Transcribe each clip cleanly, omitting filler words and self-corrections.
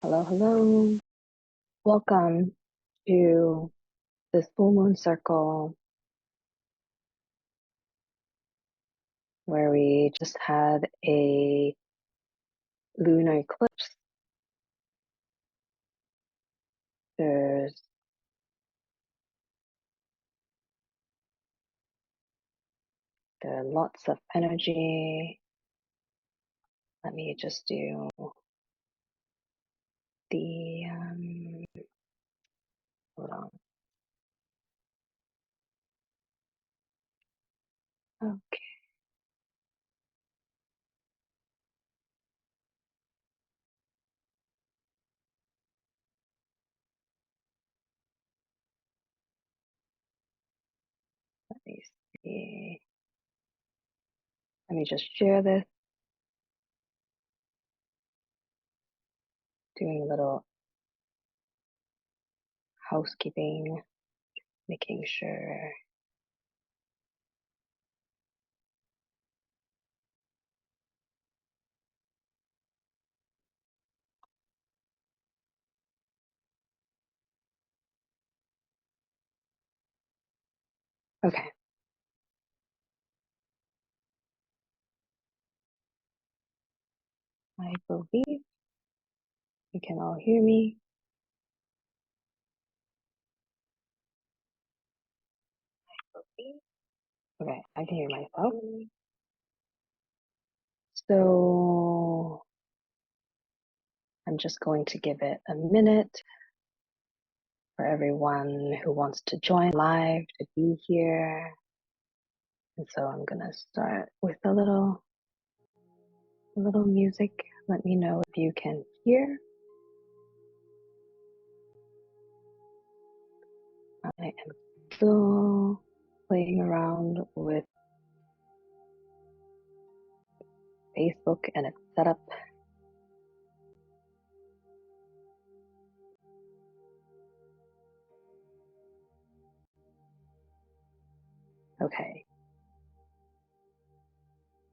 Hello, hello. Welcome to this full moon circle where we just had a lunar eclipse. There are lots of energy. Let me just do the, hold on. Okay, let me see. Let me just share this. Doing a little housekeeping, making sure. Okay. I believe you can all hear me. Okay, I can hear myself. So I'm just going to give it a minute for everyone who wants to join live to be here. And so I'm gonna start with a little music. Let me know if you can hear. I am still playing around with Facebook and its setup. Okay.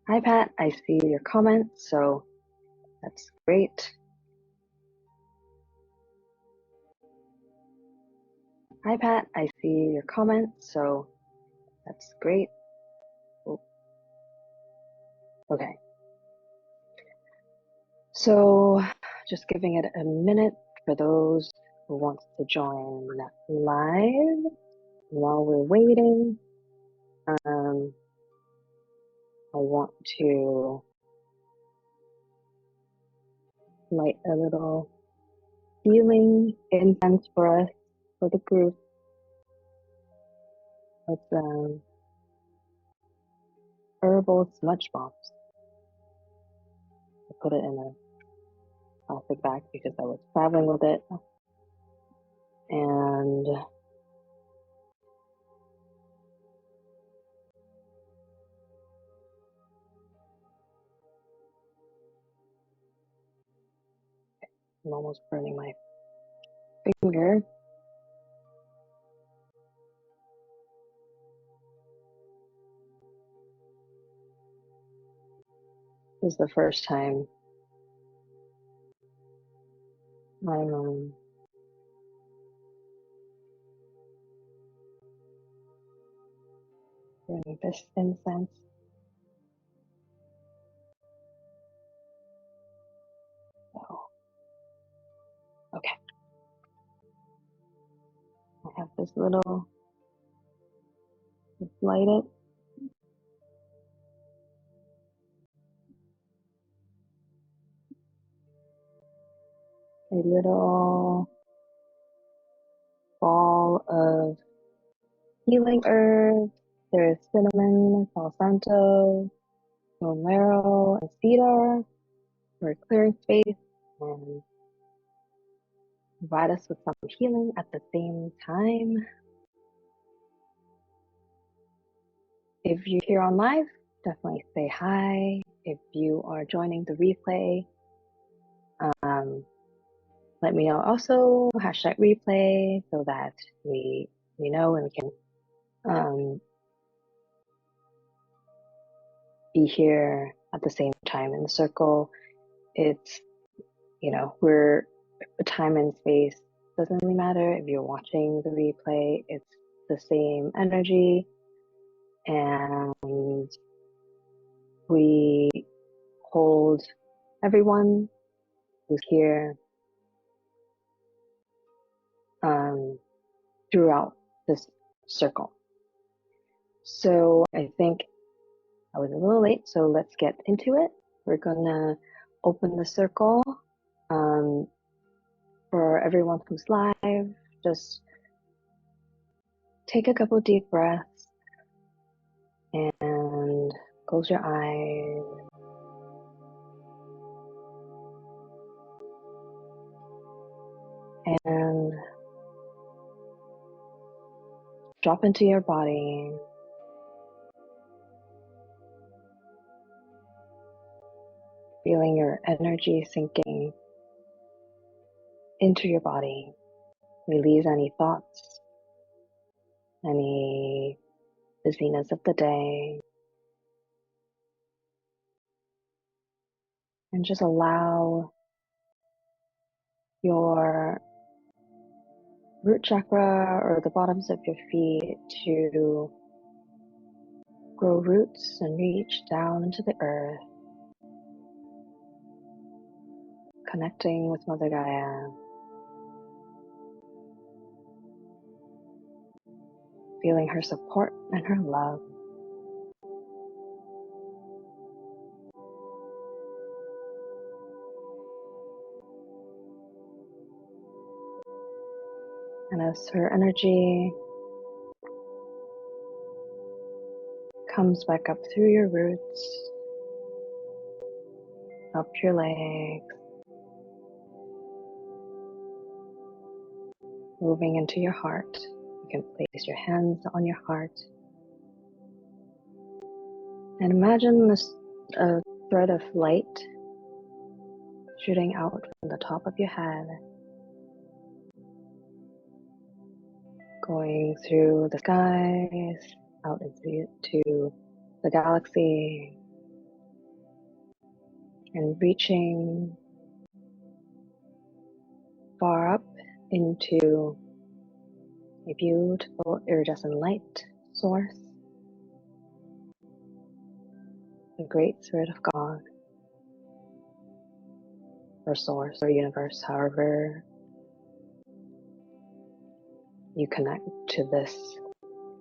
Hi Pat, I see your comments, so that's great. Hi Pat, I see your comments, so that's great. Oh, okay. So just giving it a minute for those who want to join live while we're waiting. I want to light a little healing incense for us, for the group. It's herbal smudge bombs. I put it in a plastic bag because I was traveling with it. And I'm almost burning my finger. This is the first time I'm burning this incense. So, okay. I have this little, just light it. A little ball of healing herbs. There's cinnamon, palo santo, romero, and cedar for clearing space and provide us with some healing at the same time. If you're here on live, definitely say hi. If you are joining the replay, let me know also, #replay, so that we know and we can be here at the same time in the circle. It's, we're The time and space doesn't really matter. If you're watching the replay, it's the same energy, and we hold everyone who's here throughout this circle. So I think I was a little late, so let's get into it. We're gonna open the circle. For everyone who's live, just take a couple deep breaths and close your eyes. And drop into your body. Feeling your energy sinking into your body. Release any thoughts, any busyness of the day, and just allow your root chakra or the bottoms of your feet to grow roots and reach down into the earth, connecting with Mother Gaia, feeling her support and her love. And as her energy comes back up through your roots, up your legs, moving into your heart. You can place your hands on your heart and imagine a thread of light shooting out from the top of your head, going through the skies, out into the galaxy, and reaching far up into a beautiful iridescent light source, the Great Spirit of God, or Source, or Universe, however you connect to this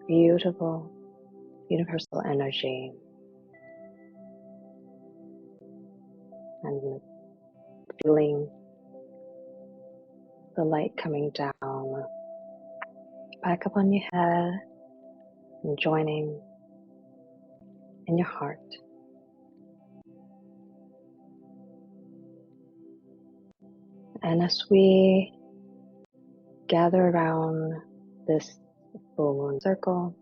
beautiful universal energy, and feeling the light coming down back up on your head and joining in your heart. And as we gather around this full moon circle,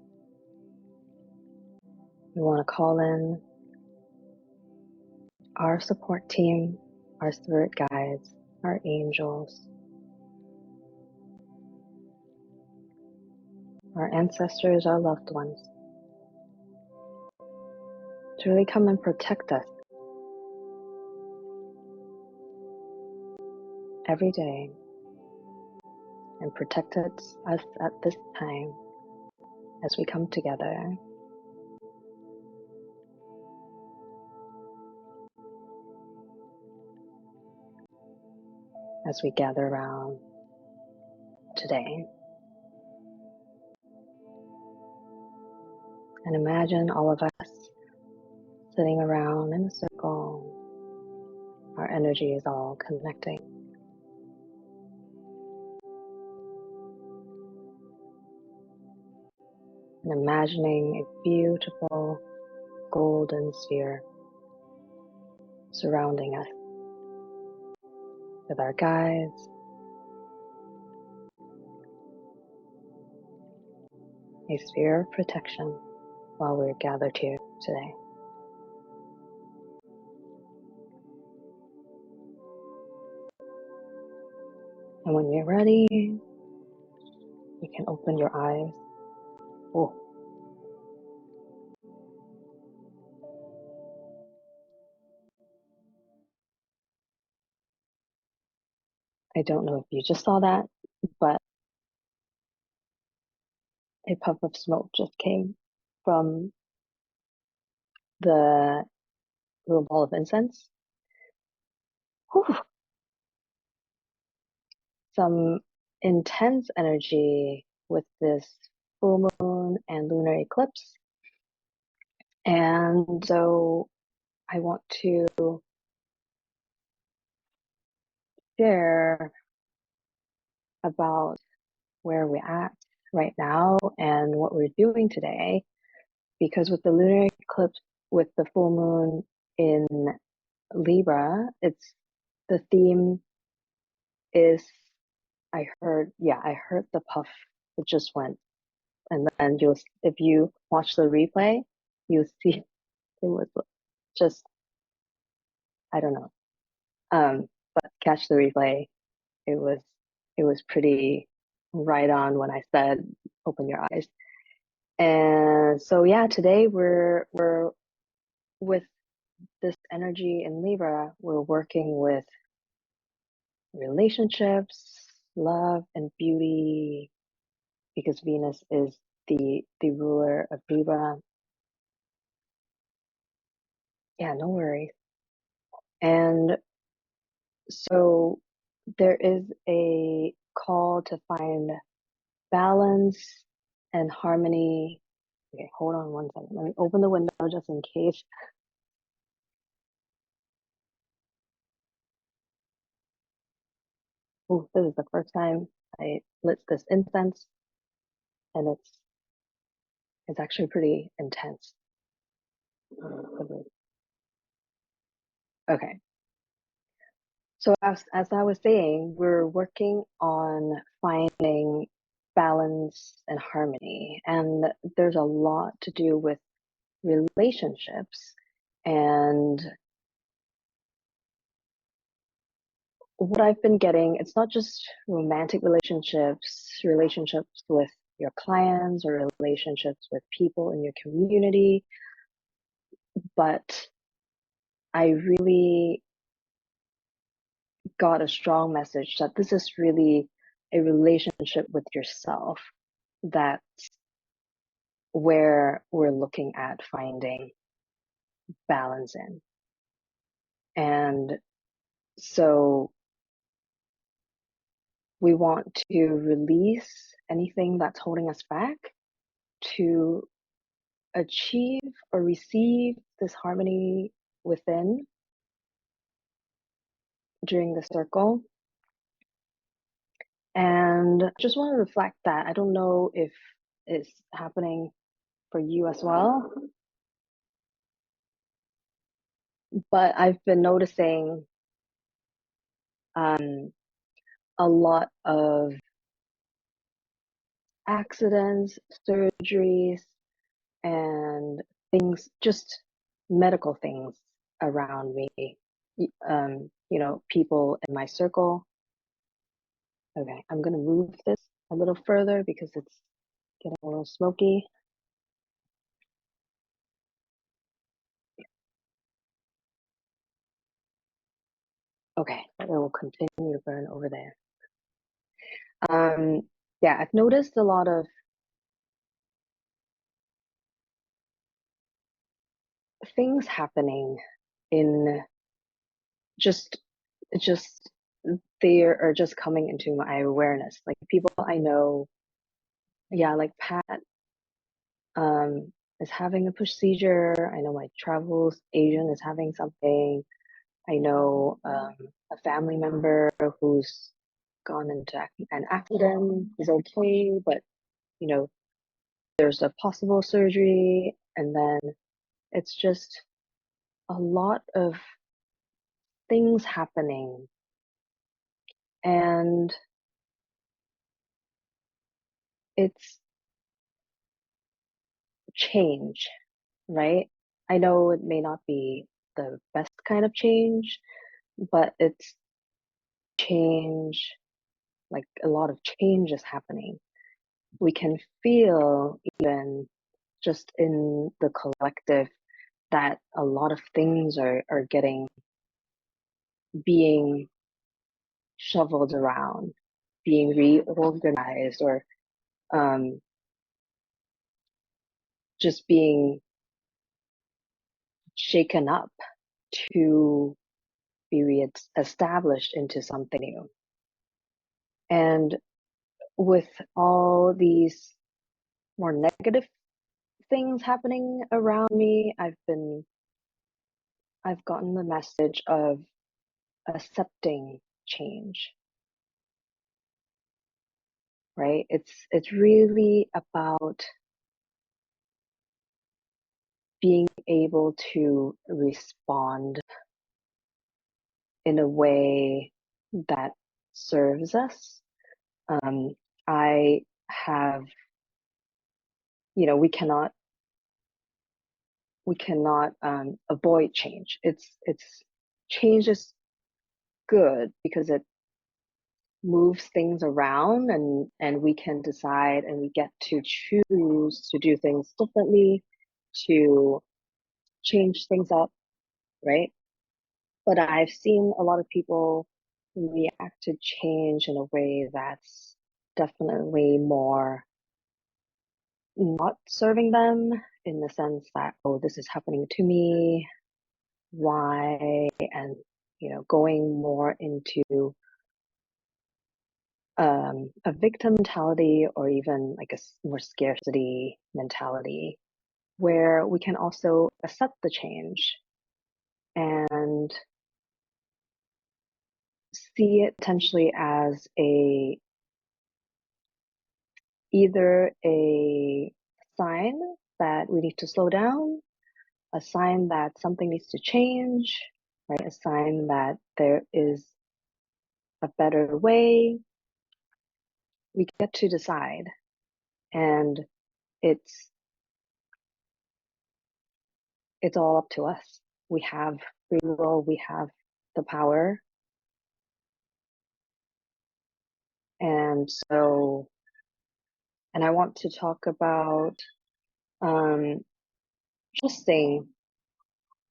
we want to call in our support team, our spirit guides, our angels, our ancestors, our loved ones, to really come and protect us every day and protect us at this time as we come together, as we gather around today. And imagine all of us sitting around in a circle. Our energy is all connecting. And imagining a beautiful golden sphere surrounding us with our guides, a sphere of protection while we're gathered here today. And when you're ready, you can open your eyes. Oh. I don't know if you just saw that, but a puff of smoke just came from the little ball of incense. Whew. Some intense energy with this full moon and lunar eclipse. And so I want to share about where we're at right now and what we're doing today. Because with the lunar eclipse, with the full moon in Libra, it's the theme is I heard the puff. It just went. And then if you watch the replay, you'll see it was just, I don't know. But catch the replay. It was, it was pretty right on when I said, open your eyes. And so, yeah, today we're with this energy in Libra, we're working with relationships, love, and beauty, because Venus is the ruler of Libra. Yeah, no worries. And so there is a call to find balance and harmony. Okay, hold on one second. Let me open the window just in case. Oh, this is the first time I lit this incense, and it's actually pretty intense. Okay. So as I was saying, we're working on finding balance and harmony, and there's a lot to do with relationships. And what I've been getting, it's not just romantic relationships, relationships with your clients or relationships with people in your community, but I really got a strong message that this is really a relationship with yourself, that's where we're looking at finding balance in. And so we want to release anything that's holding us back to achieve or receive this harmony within during the circle. And I just want to reflect that. I don't know if it's happening for you as well, but I've been noticing a lot of accidents, surgeries, and things, just medical things around me. People in my circle. Okay, I'm gonna move this a little further because it's getting a little smoky. Okay, it will continue to burn over there. Yeah, I've noticed a lot of things happening in just just they are just coming into my awareness. Like people I know, yeah, like Pat is having a procedure. I know my travels agent is having something. I know a family member who's gone into an accident is okay, but you know, there's a possible surgery, and then it's just a lot of things happening. And it's change, right? I know it may not be the best kind of change, but it's change, like a lot of change is happening. We can feel even just in the collective that a lot of things are being shoveled around, being reorganized, or um, just being shaken up to be re-established into something new. And with all these more negative things happening around me, I've gotten the message of accepting change, right? It's really about being able to respond in a way that serves us. I have, we cannot avoid change. It's change is good because it moves things around, and we can decide, and we get to choose to do things differently, to change things up, right? But I've seen a lot of people react to change in a way that's definitely more not serving them, in the sense that, oh, this is happening to me, why? And going more into a victim mentality, or even like a more scarcity mentality, where we can also accept the change and see it potentially as either a sign that we need to slow down, a sign that something needs to change, right? A sign that there is a better way. We get to decide, and it's all up to us. We have free will, we have the power. And so, and I want to talk about trusting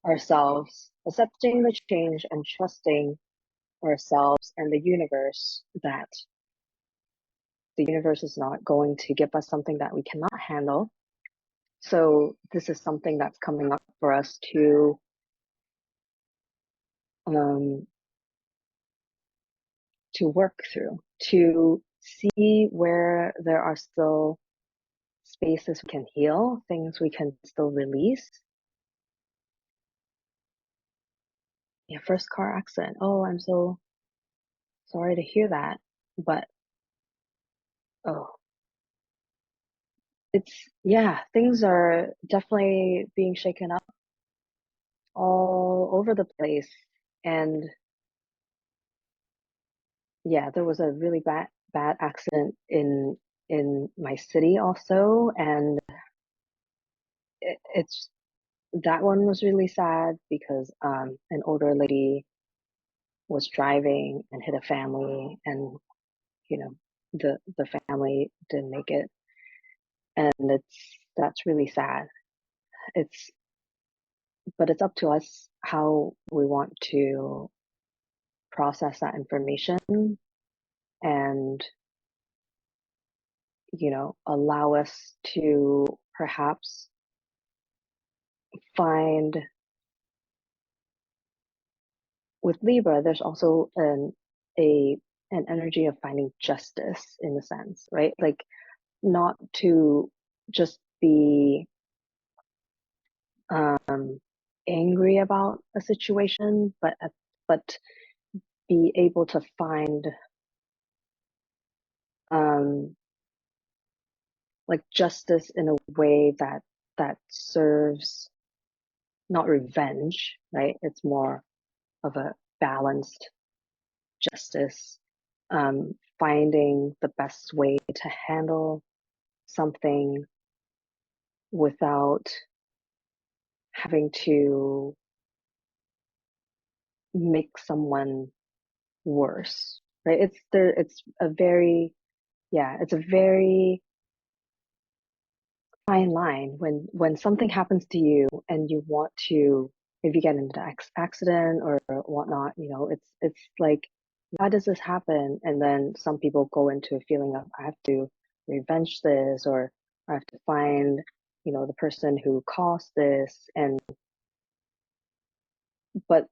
ourselves, accepting the change, and trusting ourselves and the universe, that the universe is not going to give us something that we cannot handle. So this is something that's coming up for us um, to work through, to see where there are still spaces we can heal, things we can still release. Yeah, first car accident. Oh, I'm so sorry to hear that. But oh, yeah, things are definitely being shaken up all over the place. And yeah, there was a really bad accident in my city also, and it's that one was really sad because an older lady was driving and hit a family, and the family didn't make it, and that's really sad. It's But it's up to us how we want to process that information, and allow us to perhaps find, with Libra, there's also an energy of finding justice, in a sense, right? Like, not to just be angry about a situation, but be able to find um, like justice in a way that serves, not revenge, right? It's more of a balanced justice, finding the best way to handle something without having to make someone worse, right? It's a very, yeah, it's a very fine line when something happens to you and you want to, if you get into accident or whatnot, it's like why does this happen? And then some people go into a feeling of, I have to revenge this, or I have to find, the person who caused this. But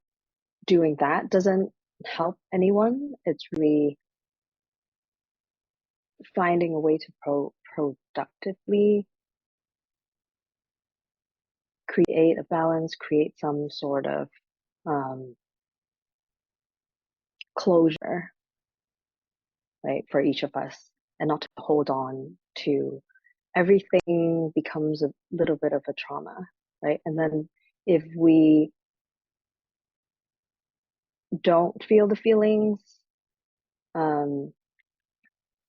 doing that doesn't help anyone. It's really finding a way to productively create a balance, create some sort of closure, right, for each of us, and not to hold on to everything becomes a little bit of a trauma, right? And then if we don't feel the feelings, um,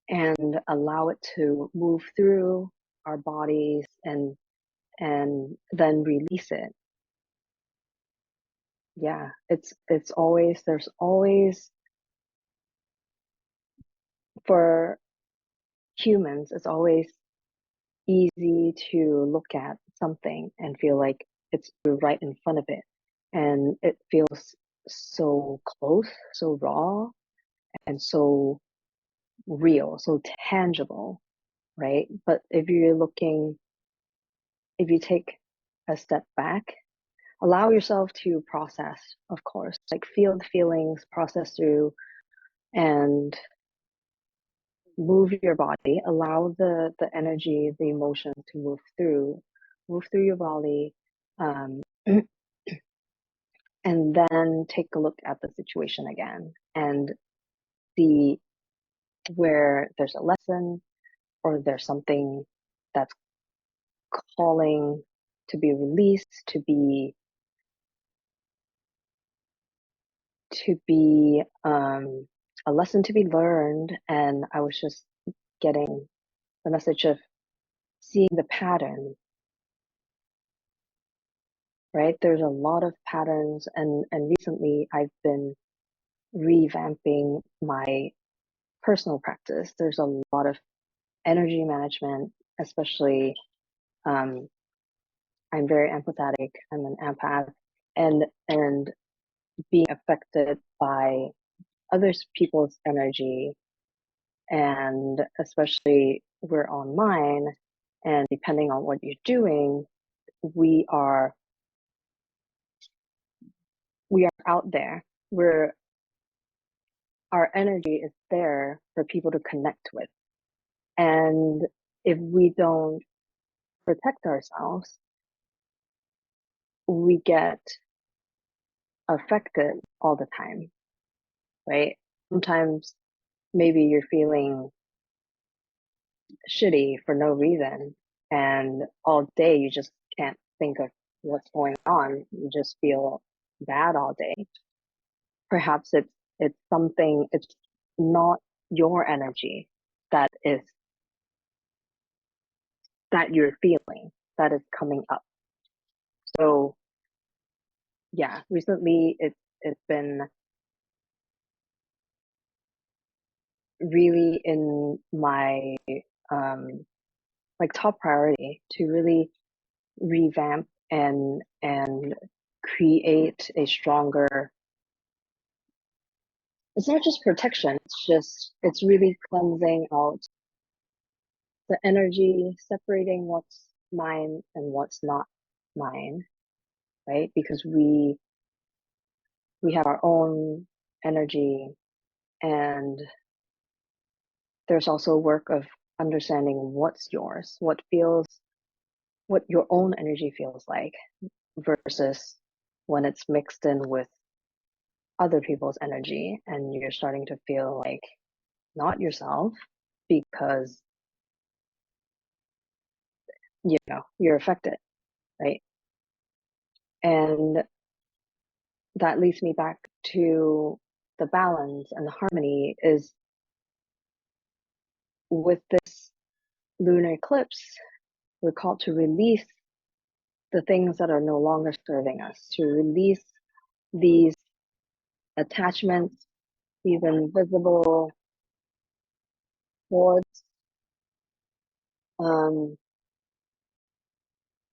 and allow it to move through our bodies and then release it, yeah, it's always, there's always, for humans, it's always easy to look at something and feel like it's right in front of it, and it feels so close, so raw, and so real, so tangible, right? But if you take a step back, allow yourself to process, of course, like feel the feelings, process through, and move your body, allow the energy, the emotion to move through your body, um, and then take a look at the situation again and see where there's a lesson, or there's something that's calling to be released, to be a lesson to be learned. And I was just getting the message of seeing the pattern, right? There's a lot of patterns, and recently I've been revamping my personal practice. There's a lot of energy management, especially, um, I'm very empathetic. I'm an empath, and being affected by others people's energy, and especially we're online, and depending on what you're doing, we are we are out there. We're Our energy is there for people to connect with, and if we don't protect ourselves, we get affected all the time, right? Sometimes maybe you're feeling shitty for no reason, and all day you just can't think of what's going on. You just feel bad all day. Perhaps it's something, it's not your energy that is that you're feeling, that is coming up. So yeah, recently it's been really in my like top priority to really revamp and create a stronger, it's not just protection, it's really cleansing out the energy, separating what's mine and what's not mine, right? Because we have our own energy, and there's also work of understanding what's yours, what your own energy feels like, versus when it's mixed in with other people's energy, and you're starting to feel like not yourself, because you're affected, right? And that leads me back to the balance and the harmony is, with this lunar eclipse, we're called to release the things that are no longer serving us, to release these attachments, these invisible cords, um,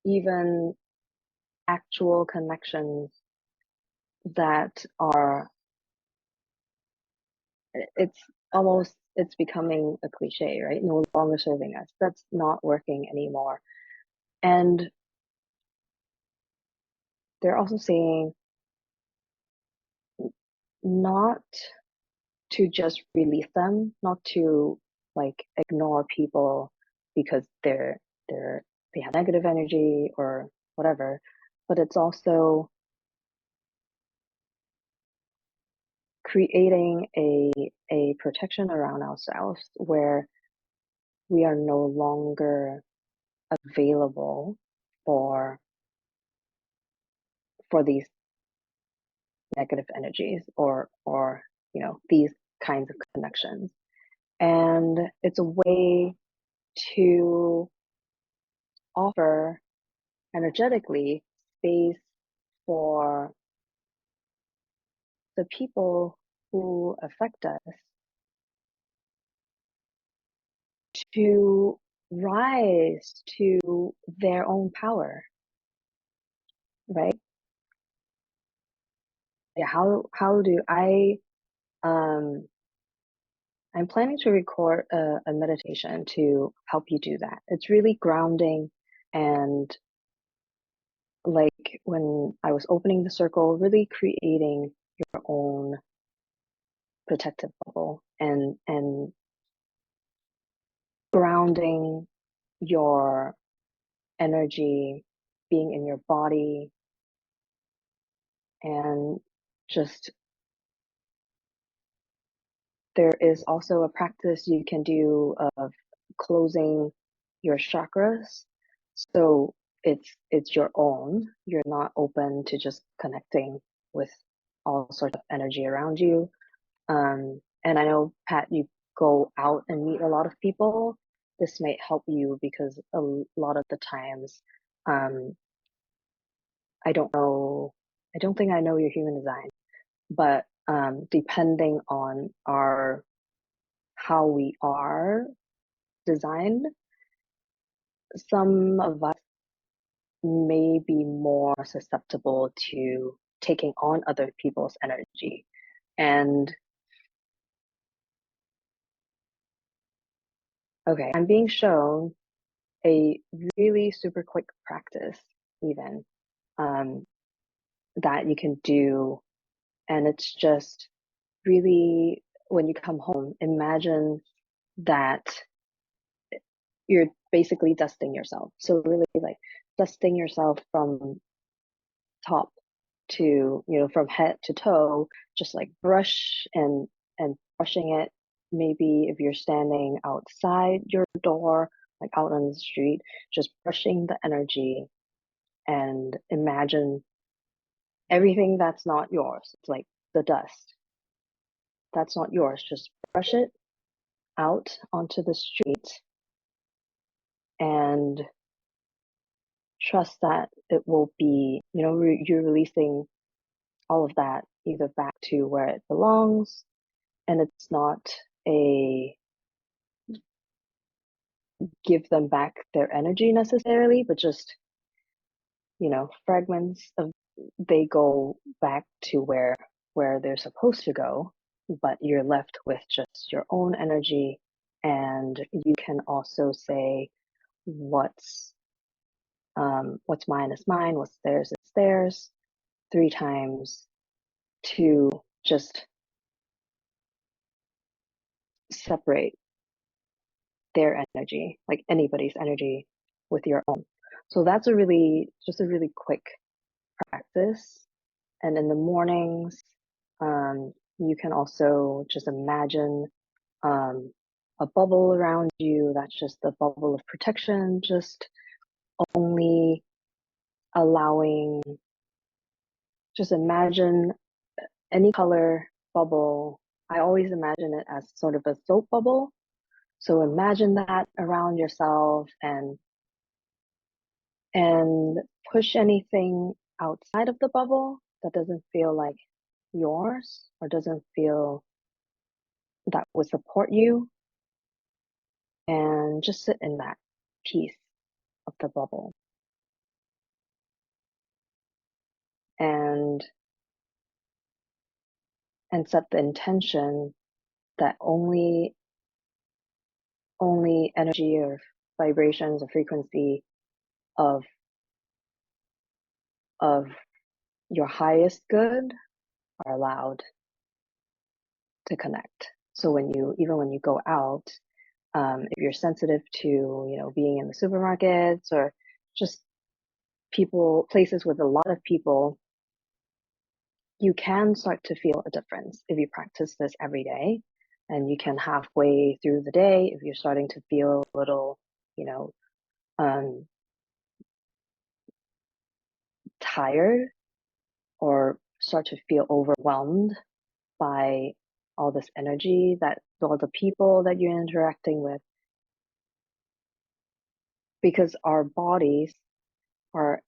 even actual connections that are it's it's becoming a cliche, right? No longer serving us. That's not working anymore. And they're also saying not to just release them, not to like ignore people because they're they have negative energy or whatever, but it's also creating a protection around ourselves where we are no longer available for these negative energies or these kinds of connections. And it's a way to offer energetically space for the people who affect us to rise to their own power, right? Yeah, how do um I'm planning to record a meditation to help you do that. It's really grounding, and like when I was opening the circle, really creating your own protective bubble and grounding your energy, being in your body, and just there is also a practice you can do of closing your chakras. So it's your own. You're not open to just connecting with all sorts of energy around you. And I know, Pat, you go out and meet a lot of people. This might help you because a lot of the times, um, I don't know, I don't think I know your human design, but depending on our how we are designed, some of us may be more susceptible to taking on other people's energy. And okay, I'm being shown a really super quick practice, even um, that you can do. And it's just really when you come home, imagine that you're basically dusting yourself. So, really, like dusting yourself from top to from head to toe, just like brush and brushing it. Maybe if you're standing outside your door, like out on the street, just brushing the energy and imagine everything that's not yours. It's like the dust that's not yours. Just brush it out onto the street and trust that it will be, you're releasing all of that either back to where it belongs, and it's not a give them back their energy necessarily, but just, fragments of they go back to where they're supposed to go, but you're left with just your own energy. And you can also say what's mine is mine, what's theirs is theirs 3 times to just separate their energy, like anybody's energy, with your own. So that's just a really quick practice. And in the mornings, you can also just imagine um, a bubble around you. That's just the bubble of protection, just only allowing, just imagine any color bubble. I always imagine it as sort of a soap bubble. So imagine that around yourself and push anything outside of the bubble that doesn't feel like yours or doesn't feel that would support you, and just sit in that piece of the bubble and set the intention that only energy or vibrations or frequency of your highest good are allowed to connect. So even when you go out, if you're sensitive to being in the supermarkets or just places with a lot of people, you can start to feel a difference if you practice this every day. And you can halfway through the day, if you're starting to feel a little, um, tired or start to feel overwhelmed by all this energy, that all the people that you're interacting with, because our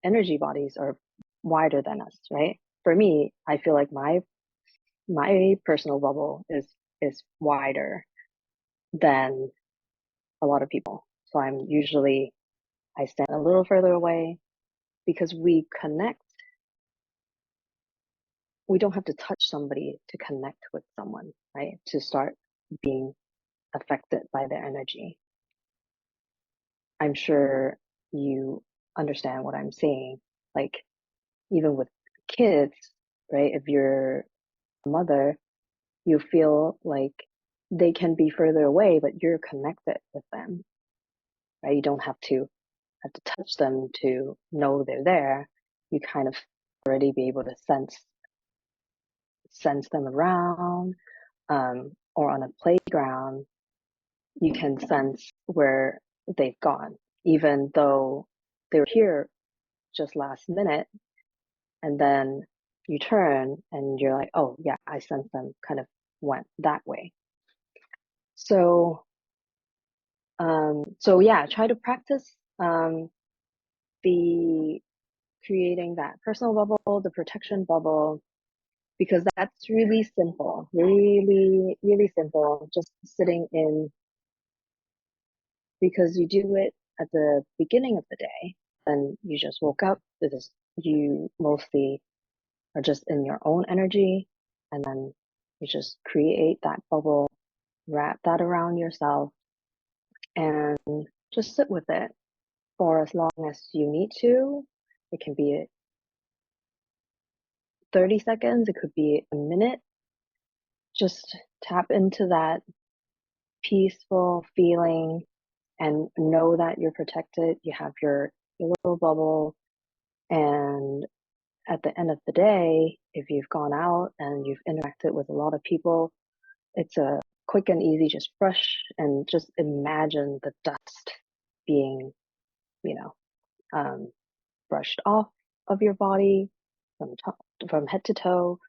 energy bodies are wider than us, right? For me, I feel like my personal bubble is wider than a lot of people. So I stand a little further away because we connect. We don't have to touch somebody to connect with someone, right? To start being affected by their energy. I'm sure you understand what I'm saying. Like, even with kids, right? If you're a mother, you feel like they can be further away, but you're connected with them, right? You don't have to touch them to know they're there. You kind of already be able to sense them around, or on a playground, you can sense where they've gone, even though they were here just last minute, and then you turn and you're like, oh yeah, I sense them kind of went that way. So yeah, try to practice the creating that personal bubble, the protection bubble, because that's really simple, really, really simple. Just sitting in, because you do it at the beginning of the day, and you just woke up, you mostly are just in your own energy, and then you just create that bubble, wrap that around yourself, and just sit with it for as long as you need to. It can be 30 seconds, it could be a minute. Just tap into that peaceful feeling and know that you're protected. You have your little bubble. And at the end of the day, if you've gone out and you've interacted with a lot of people, it's a quick and easy just brush, and just imagine the dust being, you know, brushed off of your body from head to toe,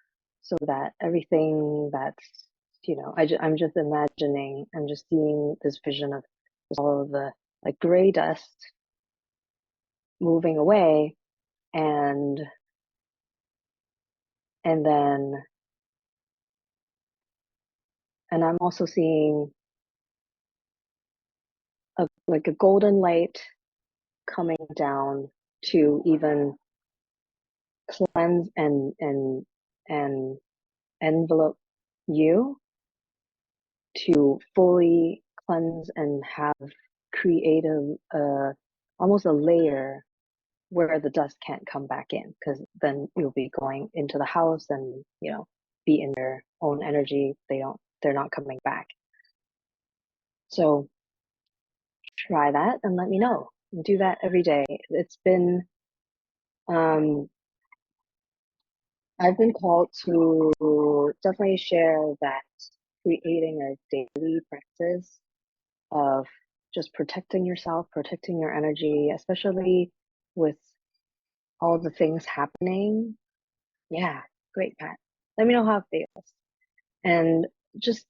so that everything that's, I'm just imagining, I'm just seeing this vision of all of the like gray dust moving away, and and then and I'm also seeing like a golden light coming down to even cleanse and envelope you, to fully cleanse and have created almost a layer where the dust can't come back in, because then you'll be going into the house and be in their own energy. They're not coming back. So try that and let me know. Do that every day. It's been I've been called to definitely share that creating a daily practice of just protecting yourself, protecting your energy, especially with all the things happening. Yeah, great, Pat. Let me know how it feels. And just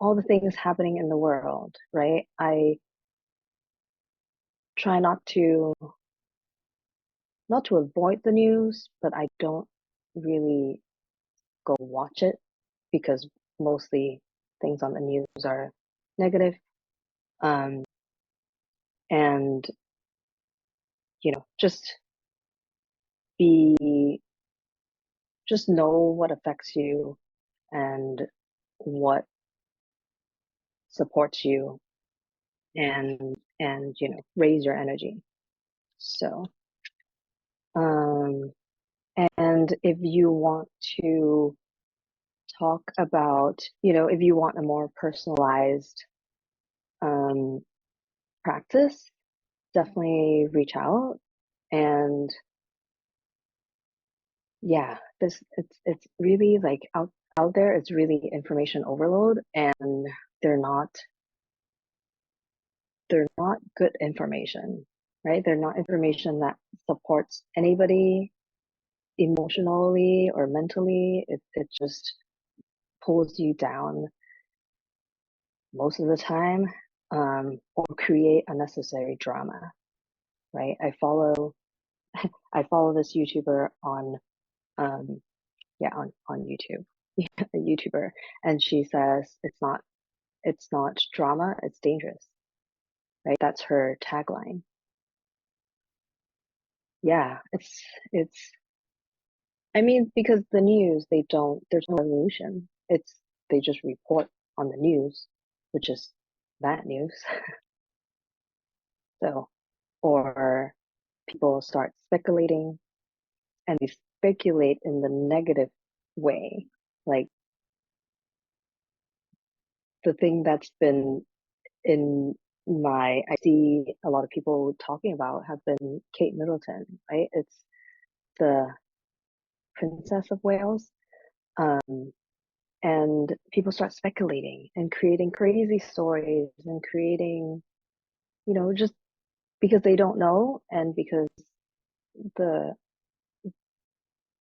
all the things happening in the world, right? I try not to avoid the news, but I don't really go watch it, because mostly things on the news are negative. Um, and just be just know what affects you and what supports you and raise your energy. So um and if you want to talk about, if you want a more personalized um practice, definitely reach out. And yeah, it's really like out there, it's really information overload, and they're not they're not good information, right? They're not information that supports anybody emotionally or mentally. It just pulls you down most of the time, or create unnecessary drama, right? I follow this YouTuber on yeah, on YouTube, a YouTuber, and she says it's not drama, it's dangerous, right? That's her tagline. Yeah, it's I mean, because the news, there's no evolution. They just report on the news, which is bad news. So, or people start speculating, and they speculate in the negative way. Like the thing that's been in I see a lot of people talking about have been Kate Middleton, right? It's the Princess of Wales. Um, and people start speculating and creating crazy stories and creating, just because they don't know, and because the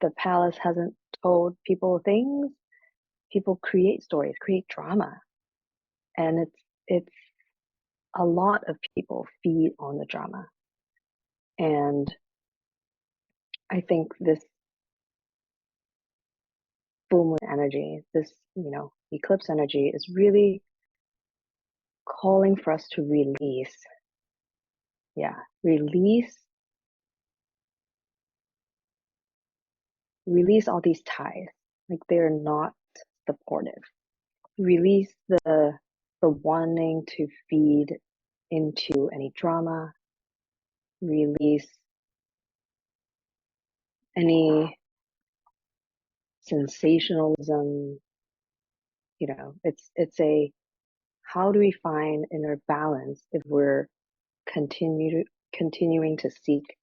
the palace hasn't told people things, people create stories, create drama, and it's a lot of people feed on the drama. And I think this full moon energy, this eclipse energy, is really calling for us to release. Yeah, release all these ties. Like they're not supportive. Release the wanting to feed into any drama. Release any sensationalism. It's a how do we find inner balance if we're continuing to seek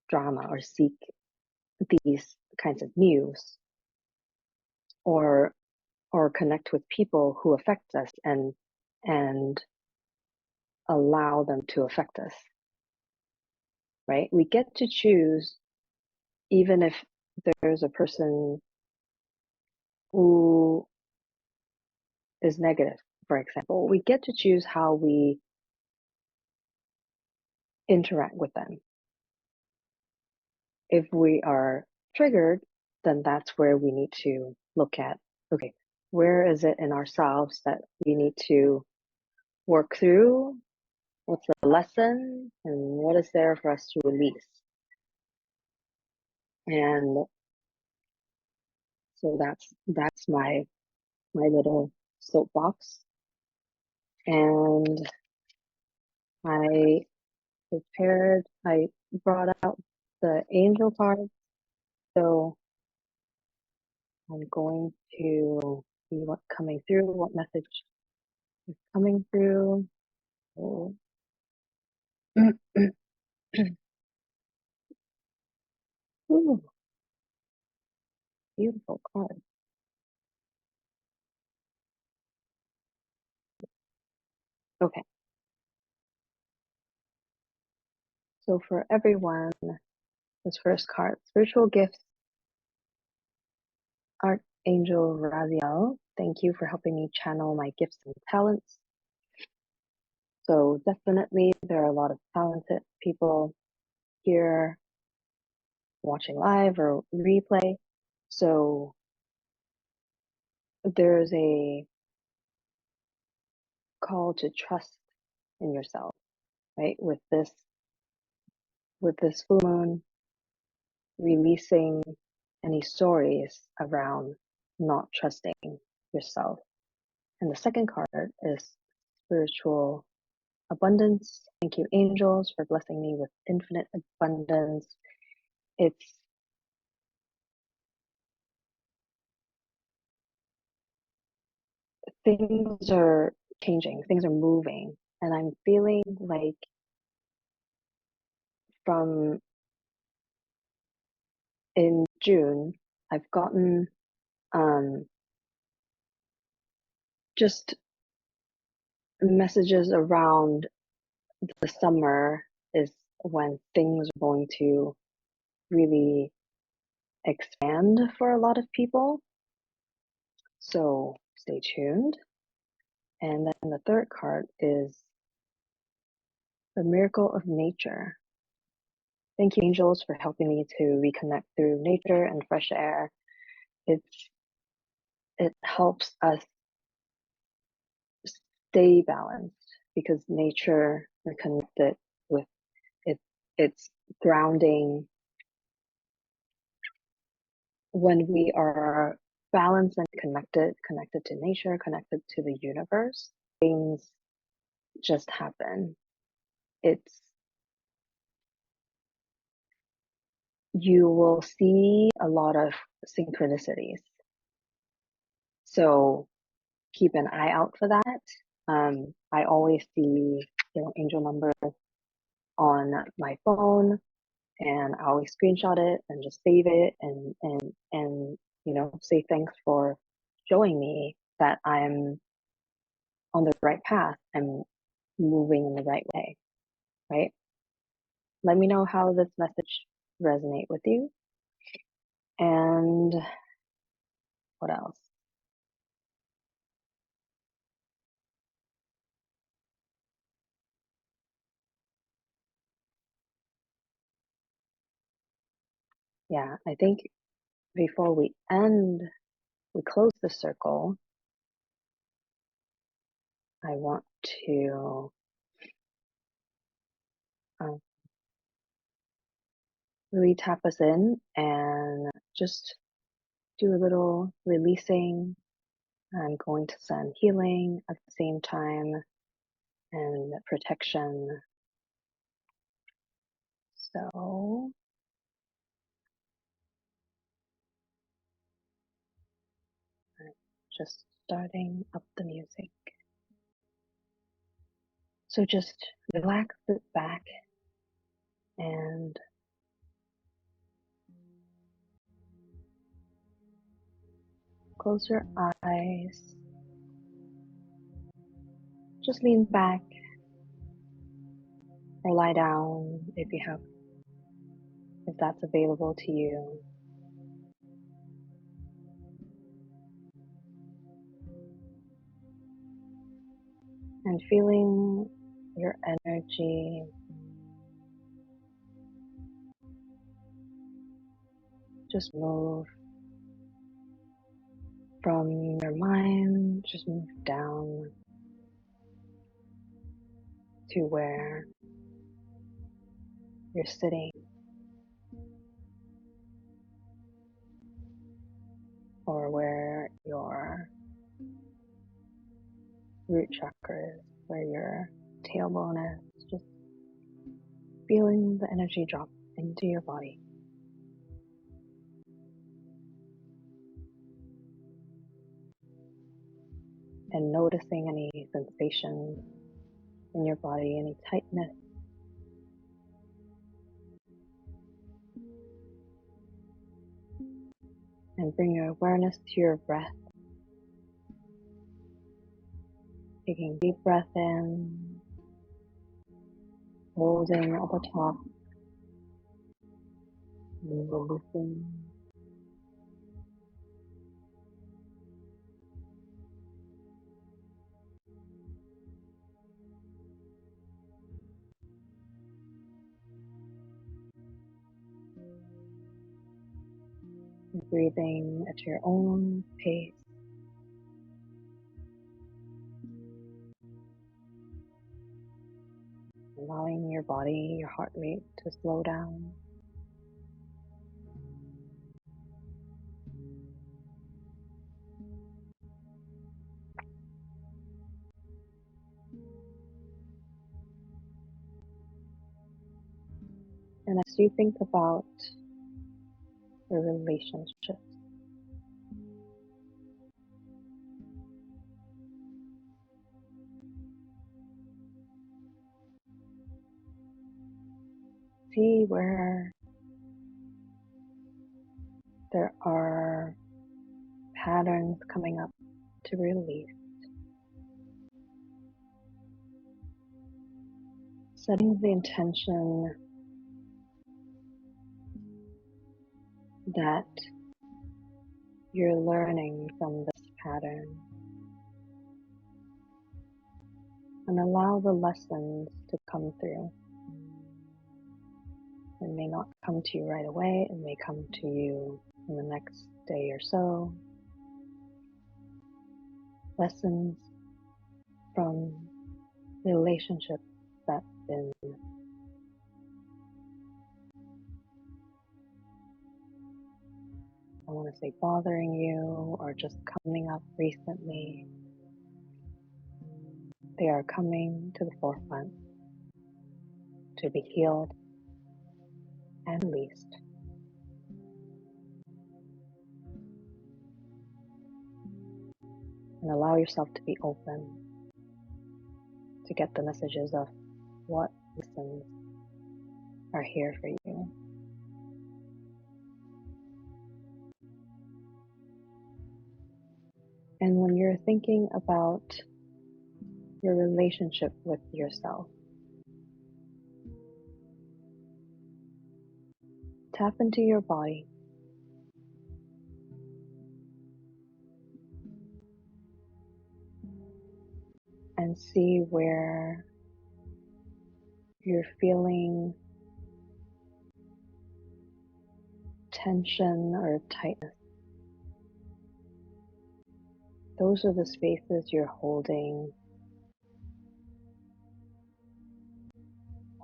drama or seek these kinds of news, or connect with people who affect us and allow them to affect us, right? We get to choose, even if there's a person who is negative, for example, we get to choose how we interact with them. If we are triggered, then that's where we need to look at, okay, where is it in ourselves that we need to work through? What's the lesson, and what is there for us to release? And so that's my little soapbox. And I I brought out the angel card. So I'm going to see what's coming through, what message is coming through. Oh. Ooh, beautiful card. Okay, so for everyone, this first card, spiritual gifts, Archangel Raziel. Thank you for helping me channel my gifts and talents. So definitely there are a lot of talented people here watching live or replay. So there's a call to trust in yourself, right? With this full moon, releasing any stories around not trusting yourself. And the second card is spiritual abundance. Thank you, angels, for blessing me with infinite abundance. It's things are changing, things are moving, and I'm feeling like from in June, I've gotten just messages around the summer is when things are going to really expand for a lot of people. So stay tuned. And then the third card is the miracle of nature. Thank you, angels, for helping me to reconnect through nature and fresh air. It helps us stay balanced because nature, we're connected with it. It's grounding. When we are balanced and connected to nature, connected to the universe, things just happen. It's you will see a lot of synchronicities. So keep an eye out for that. I always see, angel numbers on my phone, and I always screenshot it and just save it and say thanks for showing me that I'm on the right path. I'm moving in the right way, right? Let me know how this message resonate with you. And what else? Yeah, I think before we close the circle, I want to really tap us in and just do a little releasing. I'm going to send healing at the same time and protection. So I'm just starting up the music. So just relax, sit back, and close your eyes. Just lean back or lie down if that's available to you. And feeling your energy just move from your mind, just move down to where you're sitting or where your root chakra is, where your tailbone is, just feeling the energy drop into your body. And noticing any sensations in your body, any tightness. And bring your awareness to your breath. Taking a deep breath in, holding at the top, and releasing. Breathing at your own pace. Allowing your body, your heart rate to slow down. And as you think about your relationships, see where there are patterns coming up to release, setting the intention that you're learning from this pattern, and allow the lessons to come through. It may not come to you right away, it may come to you in the next day or so. Lessons from relationships that's been I want to say bothering you or just coming up recently. They are coming to the forefront to be healed and released. And allow yourself to be open to get the messages of what lessons are here for you. And when you're thinking about your relationship with yourself, tap into your body and see where you're feeling tension or tightness. Those are the spaces you're holding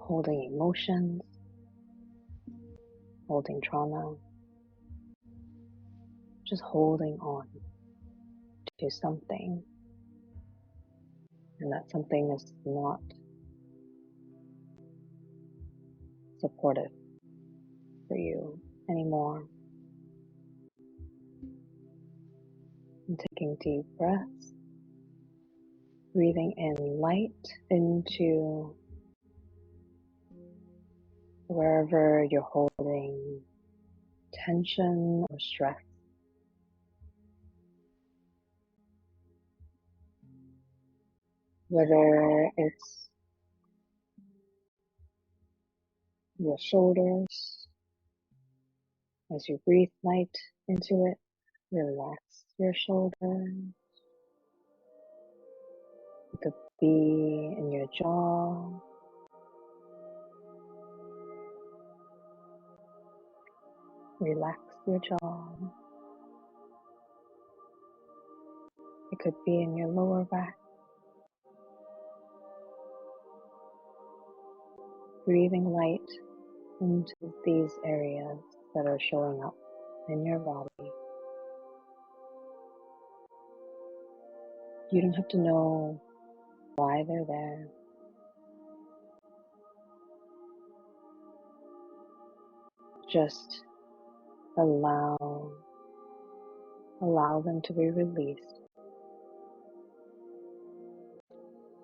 emotions, holding trauma, just holding on to something. And that something is not supportive for you anymore. And taking deep breaths, breathing in light into wherever you're holding tension or stress. Whether it's your shoulders, as you breathe light into it, relax your shoulders. It could be in your jaw, relax your jaw. It could be in your lower back. Breathing light into these areas that are showing up in your body. You don't have to know why they're there. Just allow them to be released.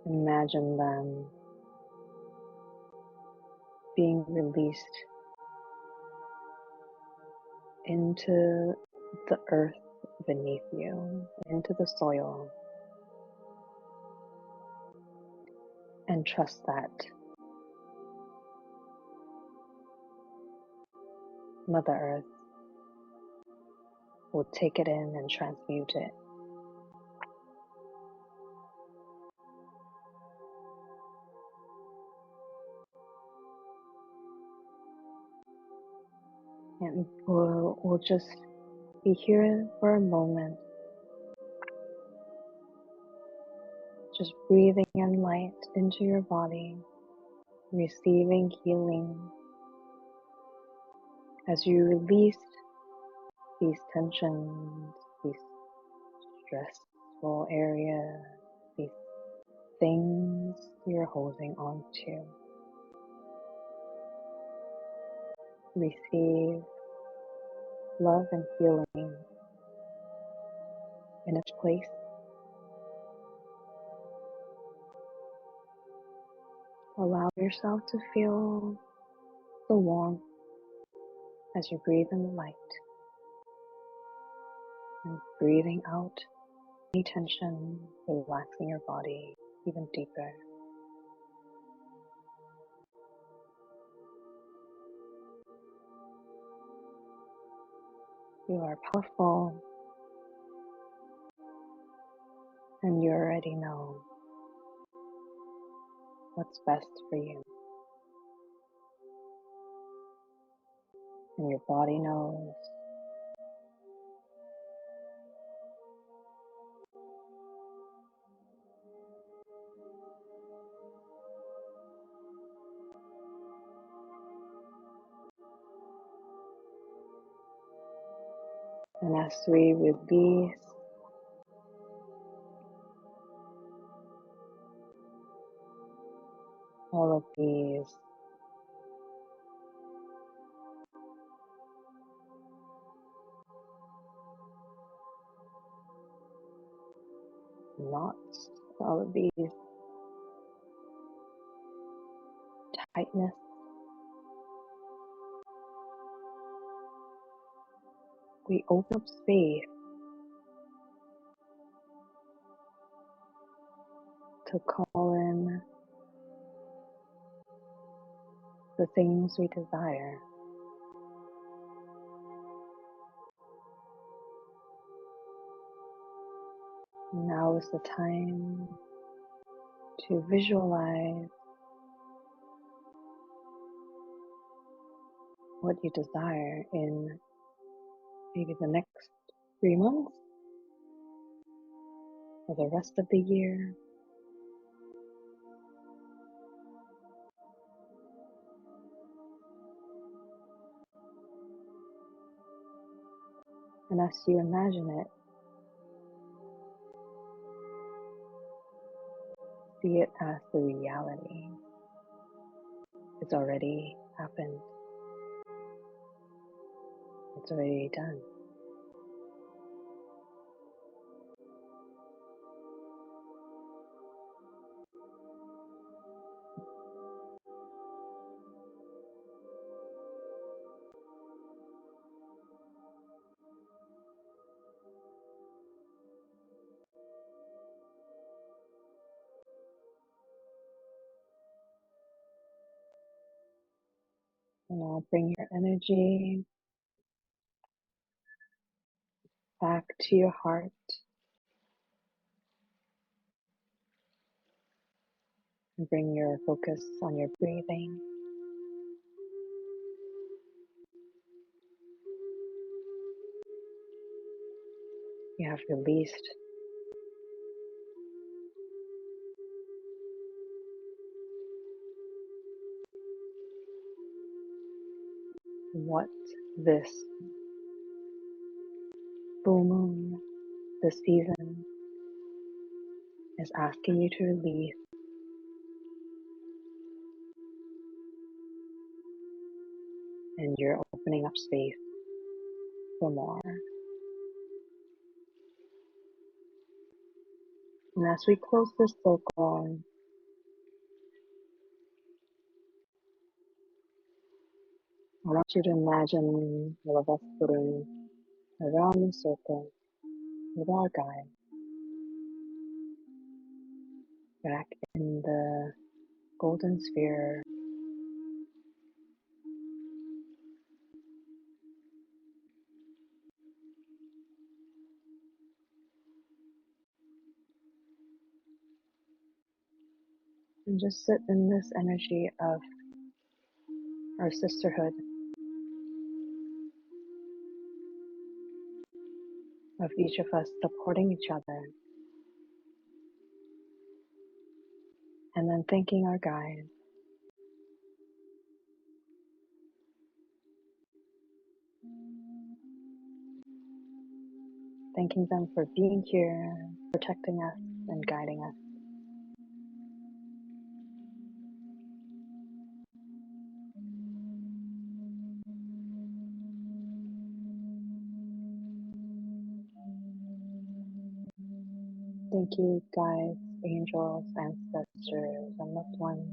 Imagine them being released into the earth beneath you, into the soil, and trust that Mother Earth will take it in and transmute it. And we'll just be here for a moment, just breathing in light into your body, receiving healing as you release these tensions, these stressful areas, these things you're holding on to. receive love and healing in its place. Allow yourself to feel the warmth as you breathe in the light and breathing out any tension, relaxing your body even deeper. You are powerful and you already know what's best for you. And your body knows. And as we release all of these knots, all of these tightness, we open up space to call in the things we desire. Now is the time to visualize what you desire in maybe the next 3 months or the rest of the year. And as you imagine it, see it as the reality. It's already happened. It's already done. And now bring your energy back to your heart. And bring your focus on your breathing. You have released what this full moon, this season, is asking you to release. And you're opening up space for more. And as we close this circle, I want you to imagine all of us sitting around the circle with our guide back in the golden sphere. And just sit in this energy of our sisterhood, of each of us supporting each other, and then thanking our guide, thanking them for being here, protecting us, and guiding us. Thank you, guides, angels, ancestors, and loved ones.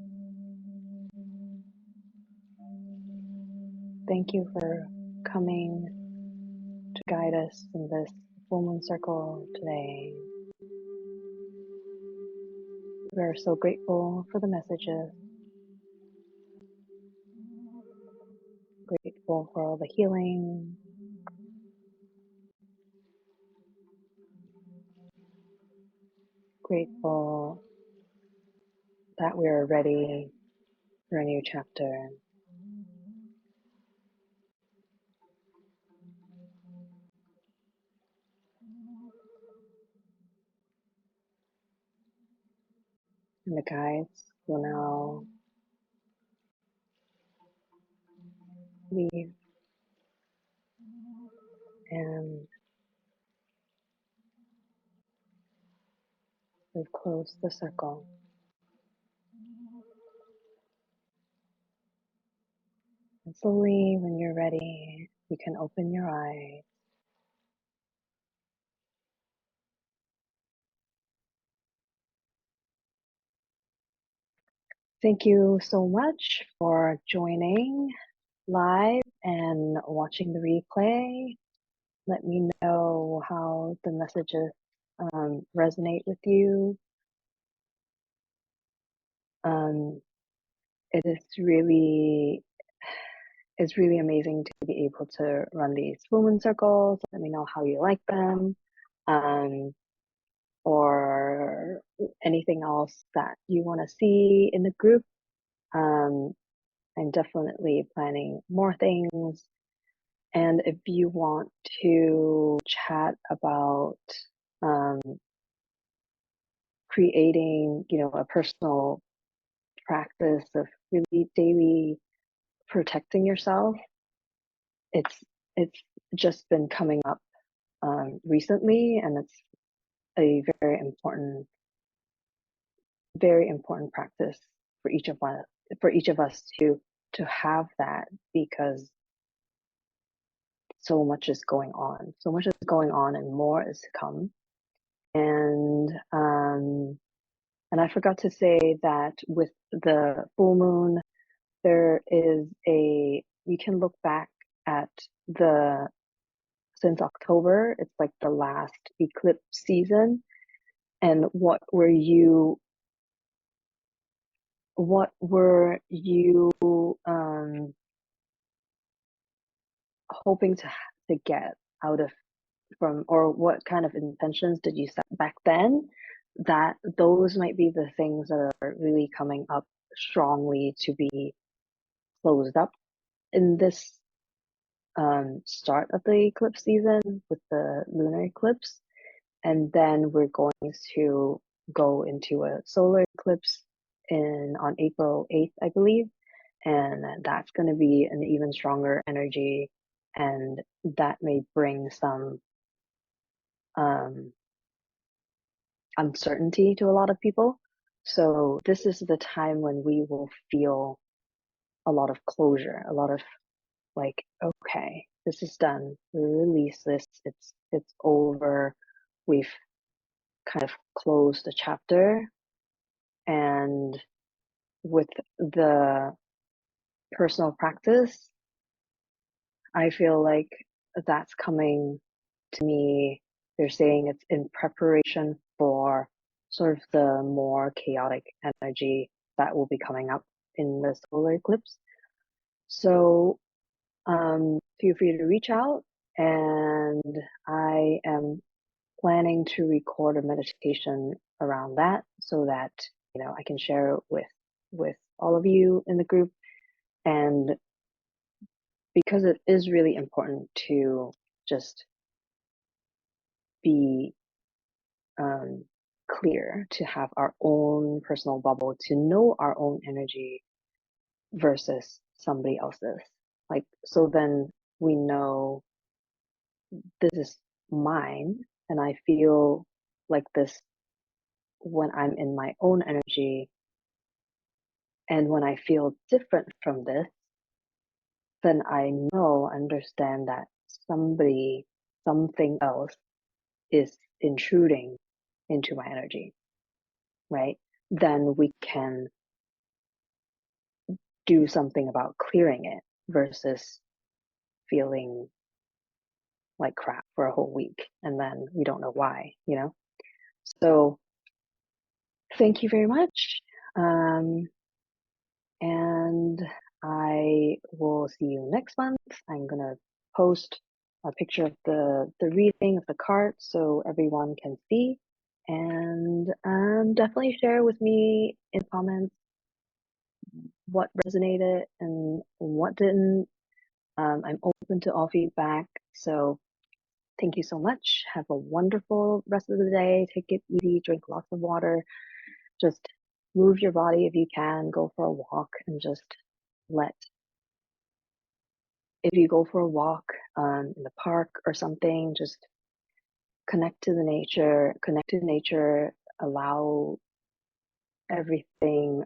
Thank you for coming to guide us in this full moon circle today. We're so grateful for the messages, grateful for all the healing, grateful that we're ready for a new chapter. And the guides will now leave and we've closed the circle. And slowly, when you're ready, you can open your eyes. Thank you so much for joining live and watching the replay. Let me know how the messages resonate with you. It is it's really amazing to be able to run these full moon circles. Let me know how you like them, or anything else that you want to see in the group. I'm definitely planning more things. And if you want to chat about creating, a personal practice of really daily protecting yourself, it's just been coming up recently, and it's a very important practice for each of us to have that, because so much is going on and more is to come. And I forgot to say that with the full moon, you can look back at since October, it's like the last eclipse season, and what were you hoping to get out of from, or what kind of intentions did you set back then, that those might be the things that are really coming up strongly to be closed up in this start of the eclipse season with the lunar eclipse. And then we're going to go into a solar eclipse on April 8th, I believe. And that's going to be an even stronger energy, and that may bring some uncertainty to a lot of people. So this is the time when we will feel a lot of closure, a lot of like, okay, this is done. We release this. It's over. We've kind of closed the chapter. And with the personal practice, I feel like that's coming to me. They're saying it's in preparation for sort of the more chaotic energy that will be coming up in the solar eclipse. So feel free to reach out, and I am planning to record a meditation around that, so that I can share it with all of you in the group. And because it is really important to just be clear, to have our own personal bubble, to know our own energy versus somebody else's. Like, so then we know this is mine, and I feel like this when I'm in my own energy. And when I feel different from this, then I understand that something else is intruding into my energy, right? Then we can do something about clearing it versus feeling like crap for a whole week and then we don't know why, you know? So thank you very much. And I will see you next month. I'm gonna post a picture of the reading of the card so everyone can see. And definitely share with me in comments what resonated and what didn't. I'm open to all feedback. So thank you so much. Have a wonderful rest of the day. Take it easy, drink lots of water. Just move your body if you can, go for a walk and just let, if you go for a walk in the park or something, just connect to nature, allow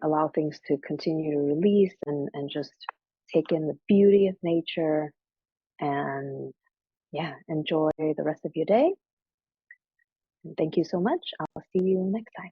allow things to continue to release and just take in the beauty of nature and yeah, enjoy the rest of your day. And thank you so much. I'll see you next time.